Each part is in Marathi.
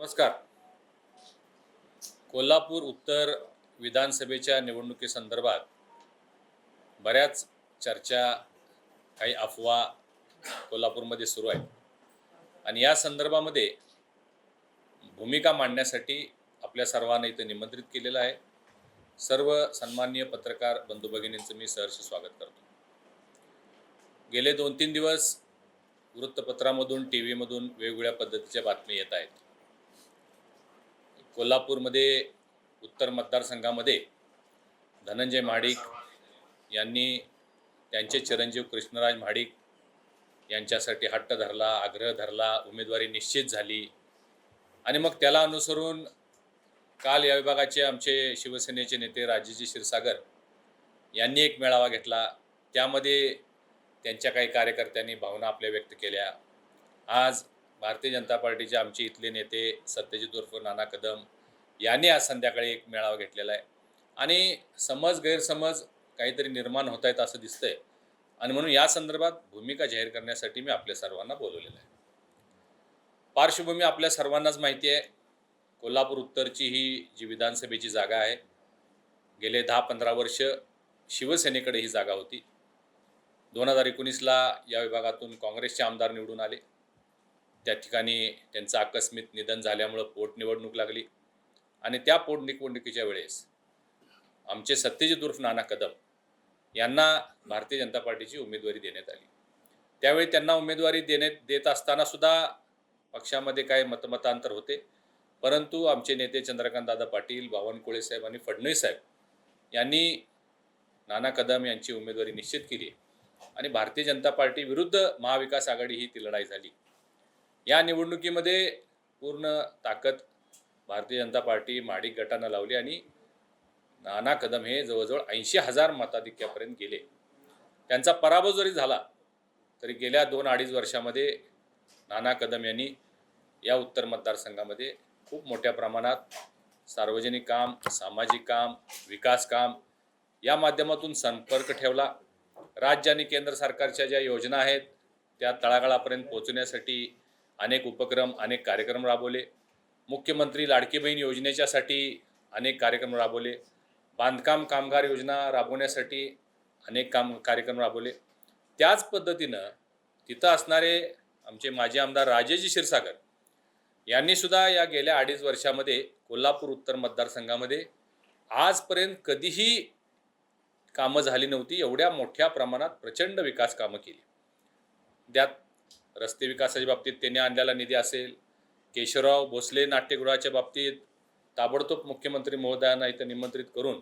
नमस्कार. कोल्हापूर उत्तर विधानसभेच्या निवडणुकीसंदर्भात बऱ्याच चर्चा, काही अफवा कोल्हापूरमध्ये सुरू आहेत आणि या संदर्भामध्ये भूमिका मांडण्यासाठी आपल्या सर्वांना इथे निमंत्रित केलेलं आहे. सर्व सन्माननीय पत्रकार बंधू भगिनींचं मी सहर्ष स्वागत करतो. गेले 2-3 दिवस वृत्तपत्रामधून, टी व्हीमधून वेगवेगळ्या पद्धतीच्या बातम्या येत आहेत. कोल्हापूरमध्ये उत्तर मतदारसंघामध्ये धनंजय महाडिक यांनी त्यांचे चिरंजीव कृष्णराज महाडिक यांच्यासाठी हट्ट धरला, आग्रह धरला, उमेदवारी निश्चित झाली आणि मग त्याला अनुसरून काल या विभागाचे आमचे शिवसेनेचे नेते राजेजी क्षीरसागर यांनी एक मेळावा घेतला. त्यामध्ये त्यांच्या काही कार्यकर्त्यांनी भावना आपल्या व्यक्त केल्या. आज भारतीय जनता पार्टीचे आमचे इथले नेते सत्यजित उर्फ नाना कदम यांनी आज संध्याकाळी एक मेळावा घेतलेला आहे आणि गैरसमज काहीतरी निर्माण होत आहेत असं दिसतंय आणि म्हणून या संदर्भात भूमिका जाहीर करण्यासाठी मी आपल्या सर्वांना बोलवलेलं आहे. पार्श्वभूमी आपल्या सर्वांनाच माहिती आहे. कोल्हापूर उत्तरची ही जी विधानसभेची जागा आहे, गेले 10-15 वर्ष शिवसेनेकडे ही जागा होती. 2019ला या विभागातून काँग्रेसचे आमदार निवडून आले. त्या ठिकाणी त्यांचं आकस्मिक निधन झाल्यामुळं पोटनिवडणूक लागली आणि त्या पोटनिवडणुकीच्या वेळेस आमचे सत्यजित उर्फ नाना कदम यांना भारतीय जनता पार्टीची उमेदवारी देण्यात आली. त्यावेळी त्यांना उमेदवारी देत असताना सुद्धा पक्षामध्ये काही मतमतांतर होते, परंतु आमचे नेते चंद्रकांतदादा पाटील, बावनकुळे साहेब आणि फडणवीस साहेब यांनी नाना कदम यांची उमेदवारी निश्चित केली आणि भारतीय जनता पार्टी विरुद्ध महाविकास आघाडी ही ती लढाई झाली. या निवडणुकीमध्ये पूर्ण ताकद भारतीय जनता पार्टी महाडिक गटानं लावली आणि नाना कदम हे जवळजवळ 80,000 मताधिक्यापर्यंत गेले. त्यांचा पराभव जरी झाला तरी गेल्या 2-2.5 वर्षामध्ये नाना कदम यांनी या उत्तर मतदारसंघामध्ये खूप मोठ्या प्रमाणात सार्वजनिक काम, सामाजिक काम, विकास काम या माध्यमातून संपर्क ठेवला. राज्य आणि केंद्र सरकारच्या ज्या योजना आहेत त्या तळागाळापर्यंत पोहोचण्यासाठी अनेक उपक्रम, अनेक कार्यक्रम राबवले. मुख्यमंत्री लाडकी बहीण योजनेच्यासाठी अनेक कार्यक्रम राबवले. बांधकाम कामगार योजना राबवण्यासाठी अनेक कार्यक्रम राबवले. त्याच पद्धतीनं तिथं असणारे आमचे माजी आमदार राजेजी क्षीरसागर यांनी सुद्धा या गेल्या 2.5 वर्षामध्ये कोल्हापूर उत्तर मतदारसंघामध्ये आजपर्यंत कधीही कामं झाली नव्हती. एवढ्या मोठ्या प्रमाणात प्रचंड विकास कामं केली. त्यात रस्ते विकासाच्या बाबतीत त्यांनी आणलेला निधी असेल, केशवराव भोसले नाट्यगृहाच्या बाबतीत ताबडतोब मुख्यमंत्री महोदयांना इथं निमंत्रित करून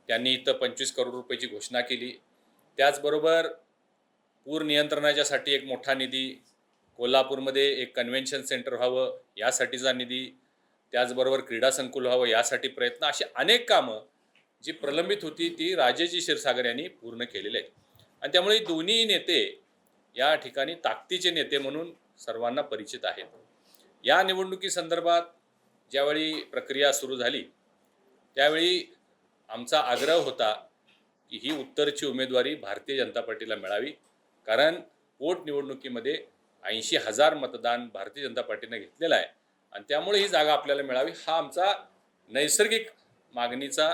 त्यांनी इथं 25 करोड रुपयाची घोषणा केली. त्याचबरोबर पूर नियंत्रणाच्यासाठी एक मोठा निधी, कोल्हापूरमध्ये एक कन्व्हेन्शन सेंटर व्हावं यासाठीचा निधी, त्याचबरोबर क्रीडा संकुल व्हावं यासाठी प्रयत्न, अशी अनेक कामं जी प्रलंबित होती ती राजेजी क्षीरसागर यांनी पूर्ण केलेले आहेत. आणि त्यामुळे दोन्ही नेते या ठिकाणी ताकदीचे नेते म्हणून सर्वांना परिचित आहेत. या निवडणुकीसंदर्भात ज्यावेळी प्रक्रिया सुरू झाली त्यावेळी आमचा आग्रह होता की ही उत्तरची उमेदवारी भारतीय जनता पार्टीला मिळावी, कारण पोटनिवडणुकीमध्ये 80,000 मतदान भारतीय जनता पार्टीने घेतलेलं आहे आणि त्यामुळे ही जागा आपल्याला मिळावी हा आमचा नैसर्गिक मागणीचा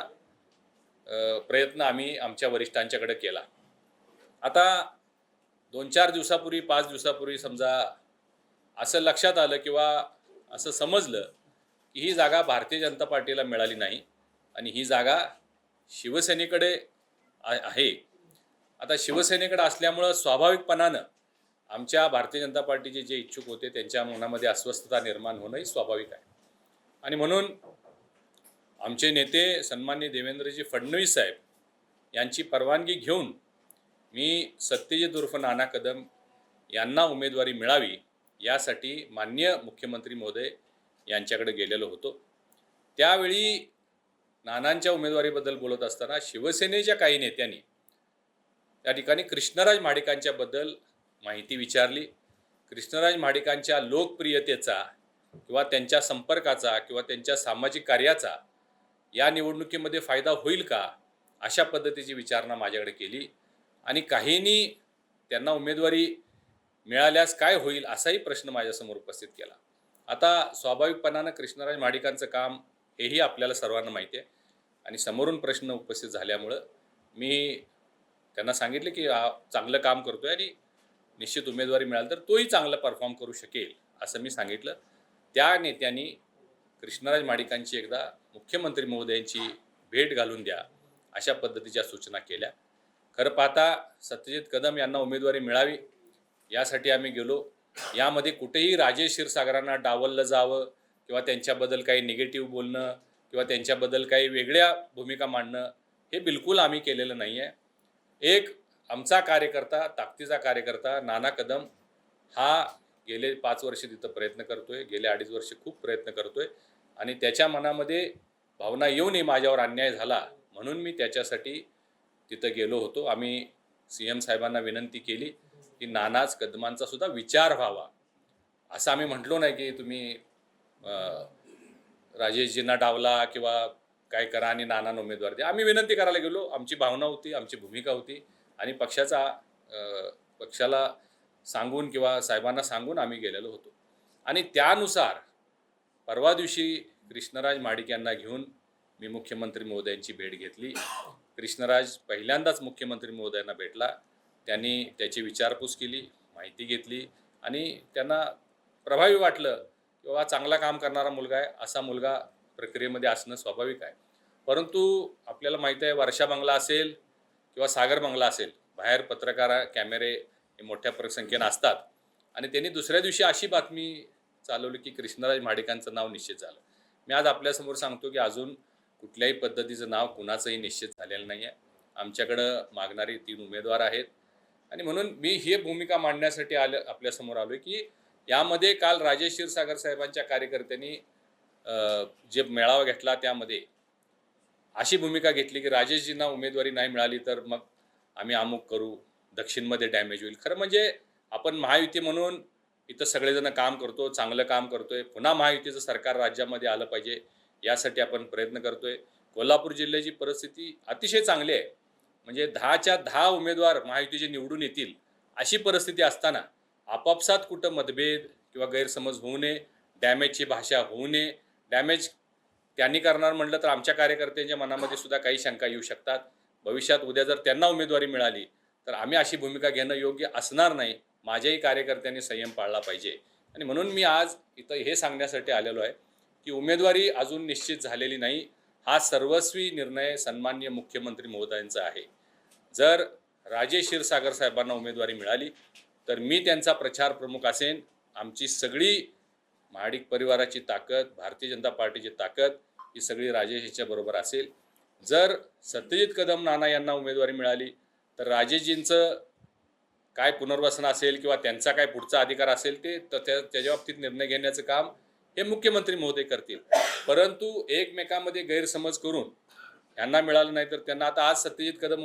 प्रयत्न आम्ही आमच्या वरिष्ठांच्याकडे केला. आता 2-4 दिवसापूर्वी, 5 दिवसापूर्वी समजा असं लक्षात आलं किंवा असं समजलं की ही जागा भारतीय जनता पार्टीला मिळाली नाही आणि ही जागा शिवसेनेकडे आहे. आता शिवसेनेकडे असल्यामुळं स्वाभाविकपणानं आमच्या भारतीय जनता पार्टीचे जे इच्छुक होते त्यांच्या मनामध्ये अस्वस्थता निर्माण होणंही स्वाभाविक आहे आणि म्हणून आमचे नेते सन्माननीय देवेंद्रजी फडणवीस साहेब यांची परवानगी घेऊन मी सत्यजित उर्फ नाना कदम यांना उमेदवारी मिळावी यासाठी माननीय मुख्यमंत्री महोदय यांच्याकडे गेलेलो होतो. त्यावेळी नानांच्या उमेदवारीबद्दल बोलत असताना शिवसेनेच्या काही नेत्यांनी त्या ठिकाणी कृष्णराज महाडिकांच्याबद्दल माहिती विचारली. कृष्णराज महाडिकांच्या लोकप्रियतेचा किंवा त्यांच्या संपर्काचा किंवा त्यांच्या सामाजिक कार्याचा या निवडणुकीमध्ये फायदा होईल का, अशा पद्धतीची विचारणा माझ्याकडे केली आणि काहींनी त्यांना उमेदवारी मिळाल्यास काय होईल असाही प्रश्न माझ्यासमोर उपस्थित केला. आता स्वाभाविकपणानं कृष्णराज महाडिकांचं काम हेही आपल्याला सर्वांना माहिती आहे आणि समोरून प्रश्न उपस्थित झाल्यामुळं मी त्यांना सांगितले की चांगलं काम करतोय आणि निश्चित उमेदवारी मिळाली तर तोही चांगला परफॉर्म करू शकेल असं मी सांगितलं. त्या नेत्यांनी कृष्णराज महाडिकांची एकदा मुख्यमंत्री महोदयांची भेट घालून द्या अशा पद्धतीच्या सूचना केल्या. खरं पाहता सत्यजित कदम यांना उमेदवारी मिळावी यासाठी आम्ही गेलो. यामध्ये कुठेही राजेश क्षीरसागरांना डावललं जावं किंवा त्यांच्याबद्दल काही निगेटिव्ह बोलणं किंवा त्यांच्याबद्दल काही वेगळ्या भूमिका मांडणं हे बिलकुल आम्ही केलेलं नाही आहे. एक आमचा कार्यकर्ता, ताकदीचा कार्यकर्ता नाना कदम हा गेले 5 वर्ष तिथं प्रयत्न करतोय, गेले 2.5 वर्ष खूप प्रयत्न करतोय आणि त्याच्या मनामध्ये भावना येऊ नये माझ्यावर अन्याय झाला म्हणून मी त्याच्यासाठी तिथं गेलो होतो. आम्ही CM साहेबांना विनंती केली की नानाच कदमांचा सुद्धा विचार व्हावा. असं आम्ही म्हटलो नाही की तुम्ही राजेशजींना डावला किंवा काय करा आणि नानांना उमेदवार द्या. आम्ही विनंती करायला गेलो. आमची भावना होती, आमची भूमिका होती आणि पक्षाला सांगून किंवा साहेबांना सांगून आम्ही गेलेलो होतो. आणि त्यानुसार परवा दिवशी कृष्णराज महाडिक यांना घेऊन मी मुख्यमंत्री महोदयांची भेट घेतली. कृष्णराज पहिल्यांदाच मुख्यमंत्री महोदयांना भेटला. त्यांनी त्याची विचारपूस केली, माहिती घेतली आणि त्यांना प्रभावी वाटलं किंवा चांगला काम करणारा मुलगा आहे, असा मुलगा प्रक्रियेमध्ये असणं स्वाभाविक आहे. परंतु आपल्याला माहिती आहे वर्षा बंगला असेल किंवा सागर बंगला असेल, बाहेर पत्रकार कॅमेरे हे मोठ्या संख्येनं असतात आणि त्यांनी दुसऱ्या दिवशी अशी बातमी चालवली की कृष्णराज महाडिकांचं नाव निश्चित झालं. मी आज आपल्यासमोर सांगतो की अजून कुठल्याही पद्धतीचं नाव कुणाचंही निश्चित झालेलं नाही आहे. आमच्याकडं मागणारे 3 उमेदवार आहेत आणि म्हणून मी ही भूमिका मांडण्यासाठी आपल्यासमोर आलो की यामध्ये काल राजेश क्षीरसागर साहेबांच्या कार्यकर्त्यांनी जे मेळावा घेतला त्यामध्ये अशी भूमिका घेतली की राजेशजींना उमेदवारी नाही मिळाली तर मग आम्ही अमुक करू, दक्षिणमध्ये डॅमेज होईल. खरं म्हणजे आपण महायुती म्हणून इथं सगळेजण काम करतो, चांगलं काम करतोय. पुन्हा महायुतीचं सरकार राज्यामध्ये आलं पाहिजे यासाठी आपण प्रयत्न करतोय. कोल्हापूर जिल्ह्याची परिस्थिती अतिशय चांगली आहे. म्हणजे 10च्या 10 उमेदवार महायुतीचे निवडून येतील अशी परिस्थिती असताना आपापसात कुठं मतभेद किंवा गैरसमज होऊ नये, डॅमेजची भाषा होऊ नये. डॅमेज त्यांनी करणार म्हटलं तर आमच्या कार्यकर्त्यांच्या मनामध्ये सुद्धा काही शंका येऊ शकतात. भविष्यात उद्या जर त्यांना उमेदवारी मिळाली तर आम्ही अशी भूमिका घेणं योग्य असणार नाही. माझ्याही कार्यकर्त्यांनी संयम पाळला पाहिजे आणि म्हणून मी आज इथं हे सांगण्यासाठी आलेलो आहे की उमेदवारी अजून निश्चित झालेली नाही. हा सर्वस्वी निर्णय सन्माननीय मुख्यमंत्री महोदयांचा आहे. जर राजेश क्षीरसागर साहेबांना उमेदवारी मिळाली तर मी त्यांचा प्रचार प्रमुख असेन. आमची सगळी महाडिक परिवाराची ताकद, भारतीय जनता पार्टीची ताकद ही सगळी राजेशच्या बरोबर असेल. जर सत्यजित कदम नाना यांना उमेदवारी मिळाली तर राजेशजींचं काय पुनर्वसन असेल किंवा त्यांचा काय पुढचा अधिकार असेल ते त्याच्या बाबतीत निर्णय घेण्याचं काम हे मुख्यमंत्री महोदय करतील. परंतु एकमेकांमध्ये गैरसमज करून यांना मिळालं नाही तर त्यांना आता आज सत्यजित कदम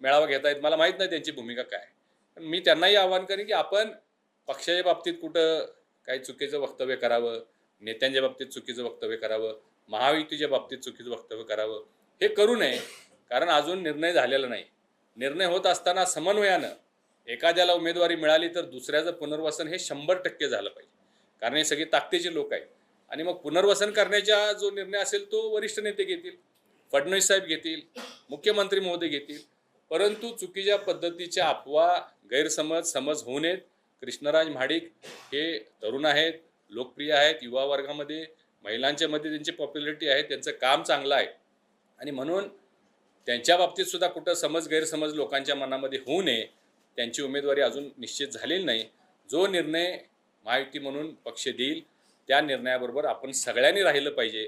मेळावा घेता येत, मला माहीत नाही त्यांची भूमिका काय. पण मी त्यांनाही आवाहन करेन की आपण पक्षाच्या बाबतीत कुठं काही चुकीचं वक्तव्य करावं, नेत्यांच्या बाबतीत चुकीचं वक्तव्य करावं, महायुतीच्या बाबतीत चुकीचं वक्तव्य करावं हे करू नये. कारण अजून निर्णय झालेला नाही. निर्णय होत असताना समन्वयानं एखाद्याला उमेदवारी मिळाली तर दुसऱ्याचं पुनर्वसन हे 100% झालं पाहिजे. कारण हे सगळी ताकदीचे लोक आहेत आणि मग पुनर्वसन करण्याचा जो निर्णय असेल तो वरिष्ठ नेते घेतील, फडणवीस साहेब घेतील, मुख्यमंत्री महोदय घेतील. परंतु चुकीच्या पद्धतीच्या अफवा, गैरसमज होऊ नयेत. कृष्णराज महाडिक हे तरुण आहेत, लोकप्रिय आहेत, युवा वर्गामध्ये, महिलांच्या मध्ये त्यांची पॉप्युलरिटी आहे, त्यांचं काम चांगलं आहे आणि म्हणून त्यांच्या बाबतीत सुद्धा कुठं गैरसमज लोकांच्या मनामध्ये होऊ नये. त्यांची उमेदवारी अजून निश्चित झालेली नाही. जो निर्णय महायुती म्हणून पक्ष देईल त्या निर्णयाबरोबर आपण सगळ्यांनी राहिलं पाहिजे.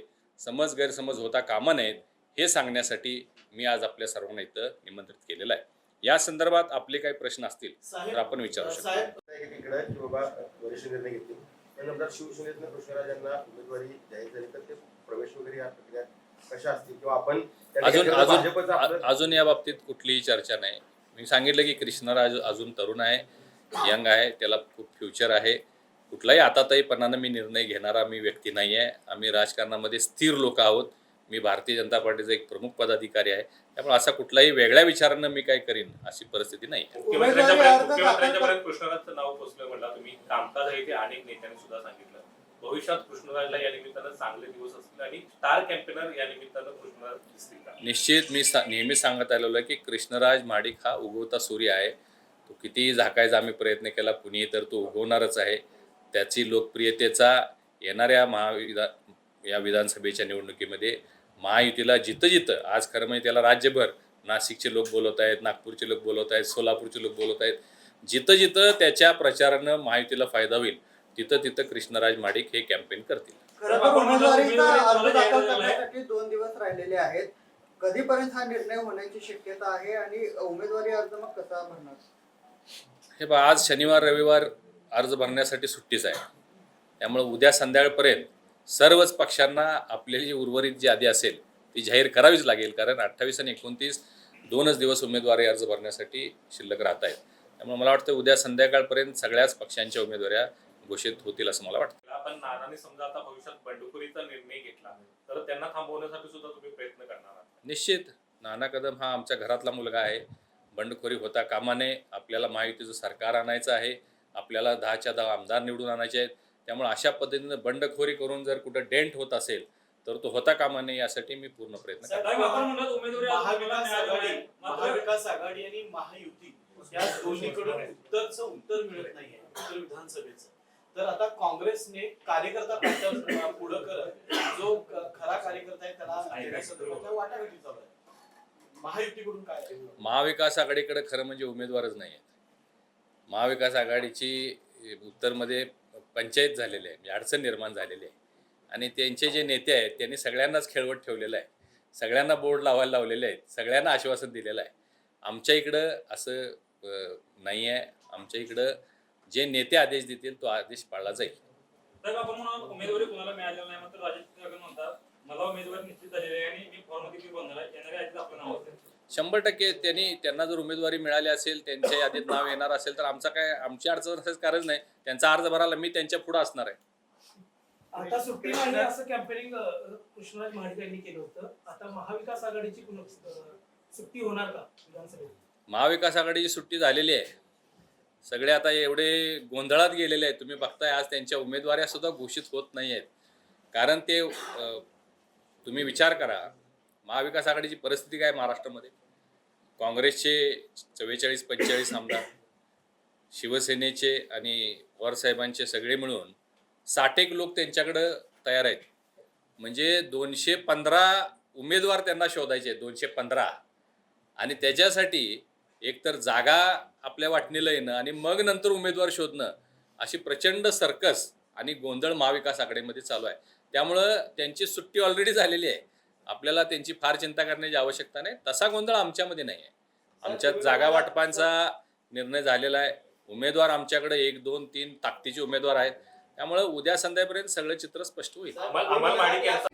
गैरसमज होता कामा नयेत हे सांगण्यासाठी मी आज आपल्या सर्वांना इथं निमंत्रित केलेलं आहे. या संदर्भात आपले काही प्रश्न असतील तर आपण विचारू शकतो. शिवसेनेतनं कृष्णराज यांना उमेदवारी जाहीर झाली तर ते प्रवेश वगैरे या प्रक्रिया कशा असतील किंवा आपण अजून या बाबतीत कुठलीही चर्चा नाही. मी सांगितलं की कृष्णराज अजून तरुण आहे, यंग आहे, त्याला खूप फ्युचर आहे. कुठलाही आताताईपणानं मी निर्णय घेणारा मी व्यक्ती नाही आहे. आम्ही राजकारणामध्ये स्थिर लोक आहोत. मी भारतीय जनता पार्टीचा एक प्रमुख पदाधिकारी आहे. त्यामुळे असा कुठलाही वेगळ्या विचारानं मी काय करीन अशी परिस्थिती नाही. मुख्यमंत्र्यांच्यापर्यंत कृष्णराजचं नाव पोचलं म्हटलं तुम्ही. कामकाज आहे ते अनेक नेत्यांनी सुद्धा सांगितलं भविष्यात कृष्णराजला या निमित्तानं चांगले दिवस असतील आणि स्टार कॅम्पेनर या निमित्तानं कृष्णराज दिसतील का? निश्चित मी नेहमी सांगत आलेलो आहे की कृष्णराज महाडिक हा उगवता सूर्य आहे. तो कितीही झाकायचा आम्ही प्रयत्न केला कुणीही तर तो उगवणारच आहे. त्याची लोकप्रियतेचा येणाऱ्या या विधानसभेच्या निवडणुकीमध्ये महायुतीला जिथं जिथं आज खरं म्हणजे त्याला राज्यभर नाशिकचे लोक बोलवत आहेत, नागपूरचे लोक बोलवत आहेत, सोलापूरचे लोक बोलवत आहेत. जिथं जिथं त्याच्या प्रचारानं महायुतीला फायदा होईल तिथं तिथं कृष्णराज महाडिक हे कॅम्पेन करतील. खरं तर उमेदवारीचा अर्ज दाखल करण्यासाठी 2 दिवस राहिलेले आहेत. कधीपर्यंत हा निर्णय होण्याची शक्यता आहे आणि उमेदवारी अर्ज मग कसा भरणार? हे बघा, आज शनिवार रविवार अर्ज भरण्यासाठी सुट्टीच आहे. त्यामुळे उद्या संध्याकाळपर्यंत सर्वच पक्षांना आपली जी उर्वरित जी यादी असेल ती जाहीर करावीच लागेल. कारण 28 आणि 29 2च दिवस उमेदवारी अर्ज भरण्यासाठी शिल्लक राहत आहेत. त्यामुळे मला वाटतं उद्या संध्याकाळपर्यंत सगळ्याच पक्षांच्या उमेदवाऱ्या घोषित होतील असं मला वाटतं. पण नानांनी समजा आता भविष्यात बंडखोरीचा निर्णय घेतला तर त्यांना थांबवण्यासाठी सुद्धा तुम्ही प्रयत्न करणार आहात? निश्चित नाना कदम हा आमच्या घरातला मुलगा आहे. बंडखोरी होता कामा नये. आपल्याला महायुतीचं सरकार आणायचं आहे. आपल्याला 10च्या 10 आमदार निवडून आणायचे आहेत. त्यामुळे अशा पद्धतीनं बंडखोरी करून जर कुठं डेंट होत असेल तर तो होता कामा नये यासाठी मी पूर्ण प्रयत्न करतो. महाविकास आघाडी आणि महायुती या दोन्हीकडून उत्तर मिळत नाहीये उत्तर विधानसभेचं. तर आता काँग्रेसने कार्यकर्ता पॅटर्न पुढे करत जो खरा कार्यकर्ता आहे त्याला देण्यासंदर्भात वाटाघाटी चालू आहे. महायुतीकडून काय? महाविकास आघाडीकडे खरं म्हणजे उमेदवारच नाही आहेत. महाविकास आघाडीची उत्तरमध्ये पंचायत झालेली आहे, म्हणजे अडचण निर्माण झालेली आहे. आणि त्यांचे जे नेते आहेत त्यांनी सगळ्यांनाच खेळवत ठेवलेलं आहे. सगळ्यांना बोर्ड लावायला लावलेले आहेत. सगळ्यांना आश्वासन दिलेलं आहे. आमच्या इकडं असं नाही आहे. आमच्या इकडं जे नेते आदेश देतील तो आदेश पाळला जाईल. साहेब, आपण म्हणा उमेदवारी कोणाला मिळालेली नाही मात्र राजेश ठाकरे म्हणतात मला उमेदवारी निश्चित झालेली आहे आणि मी फॉर्म किती बनणार आहे येणाऱ्या यादीत आपलं नाव असेल. 100% त्यांना जर उमेदवारी मिळाली असेल त्यांच्या यादीत नाव येणार असेल तर आमची अडचण असायचं कारण नाही. त्यांचा अर्ज भरायला मी त्यांच्या पुढे असणार आहे. आता सुट्टी नाही असं कॅम्पेनिंग कृष्णराज महाडिक यांनी केलं होतं. आता महाविकास आघाडीची सुट्टी होणार का विधानसभेत? महाविकास आघाडीची सुट्टी झालेली आहे. सगळे आता एवढे गोंधळात गेलेले आहेत. तुम्ही बघताय आज त्यांच्या उमेदवाऱ्या सुद्धा घोषित होत नाही आहेत. कारण ते तुम्ही विचार करा महाविकास आघाडीची परिस्थिती काय महाराष्ट्रामध्ये. काँग्रेसचे 44-45 आमदार, शिवसेनेचे आणि पवारसाहेबांचे सगळे मिळून 60 लोक त्यांच्याकडं तयार आहेत. म्हणजे 215 उमेदवार त्यांना शोधायचे. 215 आणि त्याच्यासाठी एकतर जागा आपल्या वाटणीला येणं आणि मग नंतर उमेदवार शोधणं अशी प्रचंड सर्कस आणि गोंधळ महाविकास आघाडीमध्ये चालू आहे. त्यामुळं त्यांची सुट्टी ऑलरेडी झालेली आहे. आपल्याला त्यांची फार चिंता करण्याची आवश्यकता नाही. तसा गोंधळ आमच्यामध्ये नाही आहे. आमच्यात जागा वाटपांचा निर्णय झालेला आहे. उमेदवार आमच्याकडे 1, 2, 3 ताकदीचे उमेदवार आहेत. त्यामुळे उद्या संध्याकाळपर्यंत सगळं चित्र स्पष्ट होईल. अमल माडिक यांचा